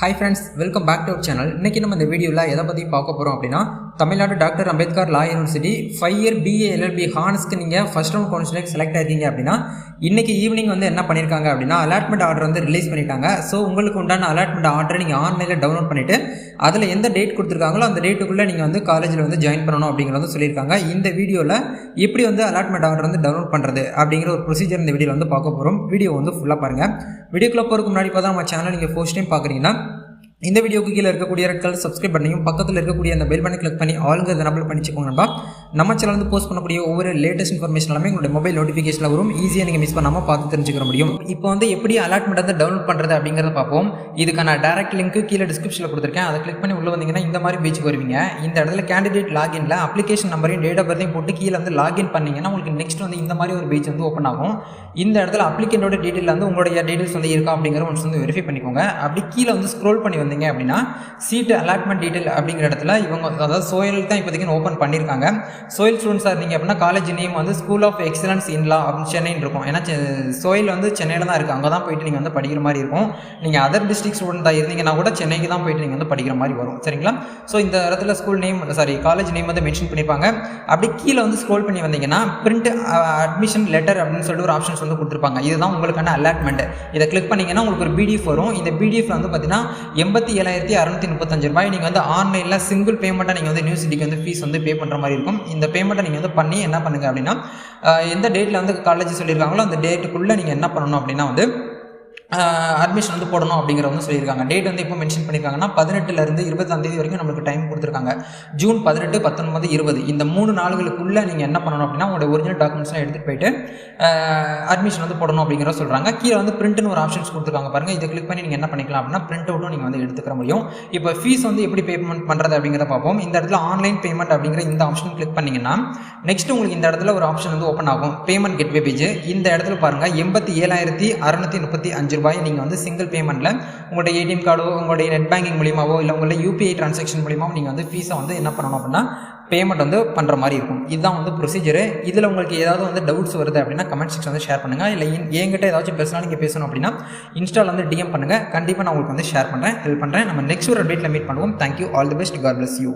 Hi friends, welcome back to our channel. இன்னைக்கு நம்ம இந்த வீடியோல எதை பத்தி பார்க்க போறோம் அப்படினா தமிழ்நாடு டாக்டர் அம்பேத்கர் லா யூனிவர்சிட்டி 5 இயர் BA LLB ஹானர்ஸ்க்கு நீங்க ஃபர்ஸ்ட் ரவுண்ட் கவுன்சிலிங் செலக்ட் ஆயிருக்கீங்க அப்படினா இன்னைக்கு ஈவினிங் வந்து என்ன பண்ணிருக்காங்க அப்படினா அலாட்மெண்ட் ஆர்டர் வந்து ரிலீஸ் பண்ணிட்டாங்க. சோ உங்களுக்கு உண்டான அலாட்மெண்ட் ஆர்டரை நீங்க ஆன்லைன்ல டவுன்லோட் பண்ணிட்டு அதுல எந்த டேட் கொடுத்திருக்காங்களோ அந்த டேட்டுக்குள்ள நீங்க வந்து காலேஜ்ல வந்து ஜாயின் பண்ணனும் அப்படிங்கறத சொல்லிருக்காங்க. இந்த வீடியோல எப்படி வந்து அலாட்மெண்ட் ஆர்டர் வந்து டவுன்லோட் பண்றது அப்படிங்கற ஒரு ப்ரொசீஜர் இந்த வீடியோல வந்து பார்க்க போறோம். வீடியோ வந்து ஃபுல்லா பாருங்க. வீடியோக்குள்ள போறதுக்கு முன்னாடி பார்த்தா நம்ம சேனல் நீங்க ஃபர்ஸ்ட் டைம் பார்க்கறீங்கன்னா இந்த வீடியோக்கு கீழே இருக்கக்கூடிய ரெட் கலர் சப்ஸ்கிரைப் பண்ணியும் பக்கத்தில் இருக்கக்கூடிய அந்த பெல் பட்டனை கிளிக் பண்ணி ஆளுங்கிறத எனபிள் பண்ணிச்சுக்கோங்க நண்பா. நம்ம சேனல் வந்து போஸ்ட் பண்ணக்கூடிய ஒவ்வொரு லேட்டஸ்ட் இன்ஃபர்மேஷன் எல்லாமே உங்களுடைய மொபைல் நோட்டிஃபிகேஷனில் வரும். ஈஸியாக நீங்கள் மிஸ் பண்ணாமல் பார்த்து தெரிஞ்சுக்க முடியும். இப்போ வந்து எப்படி அலாட்மெண்ட் வந்து டவுன்லோட் பண்ணுறது அப்படிங்கிறத பார்ப்போம். இதுக்கான டேரக்ட் லிங்க் கீழே டிஸ்கிரிப்ஷனில் கொடுத்துருக்கேன். அதை கிளிக் பண்ணி உள்ள வந்தீங்கன்னா இந்த மாதிரி பேஜுக்கு வருவீங்க. இந்த இடத்துல கேண்டிடேட் லாகின்ல அப்ளிகேஷன் நம்பரையும் டேட் ஆஃப் பர்த்தையும் போட்டு கீழே வந்து லாகின் பண்ணீங்கன்னா உங்களுக்கு நெக்ஸ்ட் வந்து இந்த மாதிரி ஒரு பேஜ் வந்து ஓப்பன் ஆகும். இந்த இடத்துல அப்ளிகேண்டோட டீட்டெயில் வந்து உங்களுடைய டீட்டெயில்ஸ் வந்து இருக்கா அப்படிங்கிற ஒன்று வந்து வெரிஃபை பண்ணிக்கோங்க. அப்படி கீழே வந்து ஸ்க்ரோல் பண்ணி வந்தீங்க அப்படின்னா சீட் அலாட்மெண்ட் டீட்டெயில் அப்படிங்கிற இடத்துல இவங்க அதாவது சோயில் தான் இப்போதைக்கு ஓப்பன் பண்ணியிருக்காங்க. சோயில் ஸ்டூடெண்ட்ஸாக இருந்தீங்க அப்படின்னா காலேஜ் நேம் வந்து ஸ்கூல் ஆஃப் எக்ஸலன்ஸ் இன் லா அப்படின்னு சென்னைன்னு இருக்கும். ஏன்னா சோயில் வந்து சென்னையில் தான் இருக்குது. அங்கே தான் போயிட்டு நீங்கள் வந்து படிக்கிற மாதிரி இருக்கும். நீங்கள் அதர் டிஸ்ட்ரிக்ட் ஸ்டூடெண்ட்டாக இருந்தீங்கன்னா கூட சென்னைக்கு தான் போயிட்டு நீங்கள் வந்து படிக்கிற மாதிரி வரும். சரிங்களா? ஸோ இந்த இடத்துல ஸ்கூல் நேம் காலேஜ் நேம் வந்து மென்ஷன் பண்ணியிருப்பாங்க. அப்படி கீழே வந்து ஸ்க்ரோல் பண்ணி வந்தீங்கன்னா பிரிண்ட் அட்மிஷன் லெட்டர் அப்படின்னு சொல்லிட்டு ஒரு ஆப்ஷன்ஸ் வந்து கொடுத்துருப்பாங்க. இதுதான் உங்களுக்கான அலாட்மெண்ட். இதை கிளிக் பண்ணிங்கன்னா உங்களுக்கு ஒரு PDF வரும். இந்த PDF வந்து பார்த்தீங்கன்னா 87,635 ரூபாய் நீங்கள் வந்து ஆன்லைனில் சிங்கிள் பேமெண்ட்டாக நீங்கள் வந்து யூனிவர்சிட்டிக்கு வந்து ஃபீஸ் வந்து பே பண்ணுற மாதிரி இருக்கும். இந்த பேமெண்ட்டை நீங்கள் வந்து பண்ணி என்ன பண்ணுங்கள் அப்படின்னா எந்த டேட்டில் வந்து காலேஜ் சொல்லியிருக்காங்களோ அந்த டேட்டுக்குள்ளே நீங்கள் என்ன பண்ணணும் அப்படின்னா வந்து அட்மிஷன் வந்து போடணும் அப்படிங்கிற வந்து சொல்லியிருக்காங்க. டேட் வந்து இப்போ மென்ஷன் பண்ணியிருக்காங்கன்னா 18லேருந்து 20ஆம் தேதி வரைக்கும் நம்மளுக்கு டைம் கொடுத்துருக்காங்க. ஜூன் 18, 19, 20 இந்த 3 நாளுகளுக்குள்ளே நீங்கள் என்ன பண்ணணும் அப்படின்னா உங்களோட ஒரிஜினல் டாக்குமெண்ட்ஸ்லாம் எடுத்துகிட்டு போயிட்டு அட்மிஷன் வந்து போடணும் அப்படிங்கிற சொல்கிறாங்க. கீழே வந்து பிரிண்ட்னு ஒரு ஆப்ஷன்ஸ் கொடுத்துருக்காங்க பாருங்கள். இதை கிளிக் பண்ணி நீங்கள் என்ன பண்ணிக்கலாம் அப்படின்னா பிரிண்ட் அவுட்டும் நீங்கள் வந்து எடுத்துக்கிற முடியும். இப்போ ஃபீஸ் வந்து எப்படி பேமெண்ட் பண்ணுறது அப்படிங்கிறத பார்ப்போம். இந்த இடத்துல ஆன்லைன் பேமெண்ட் அப்படிங்கிற இந்த ஆப்ஷன் கிளிக் பண்ணிங்கன்னா நெக்ஸ்ட் உங்களுக்கு இந்த இடத்துல ஒரு ஆப்ஷன் வந்து ஓப்பன் ஆகும். Payment கெட்வே page. இந்த இடத்துல பாருங்கள் 87,635 ரூபாய் நீங்கள் வந்து சிங்கிள் பேமெண்ட்டில் உங்களுடைய ATM கார்டோ உங்களுடைய நெட் பேங்கிங் மூலியமாவோ இல்லை உங்களுடைய UPI டிரான்சாக்ஷன் மூலியமாவோ நீங்கள் வந்து ஃபீஸை வந்து என்ன பண்ணணும் அப்படின்னா பேமெண்ட் வந்து பண்ணுற மாதிரி இருக்கும். இதுதான் வந்து ப்ரொசீஜரு. இதில் உங்களுக்கு ஏதாவது வந்து டவுட்ஸ் வருது அப்படின்னா கமெண்ட் செக்ஷன் வந்து ஷேர் பண்ணுங்கள். இல்லை என்கிட்ட ஏதாச்சும் பேசலாம் நீங்கள் பேசணும் அப்படின்னா இன்ஸ்டாவில் வந்து DM பண்ணுங்கள். கண்டிப்பாக நான் உங்களுக்கு வந்து ஷேர் பண்ணுறேன், ஹெல்ப் பண்ணுறேன். நம்ம நெக்ஸ்ட் ஒரு அப்டேட்டில் மீட் பண்ணுவோம். Thank you. All the best. God bless you.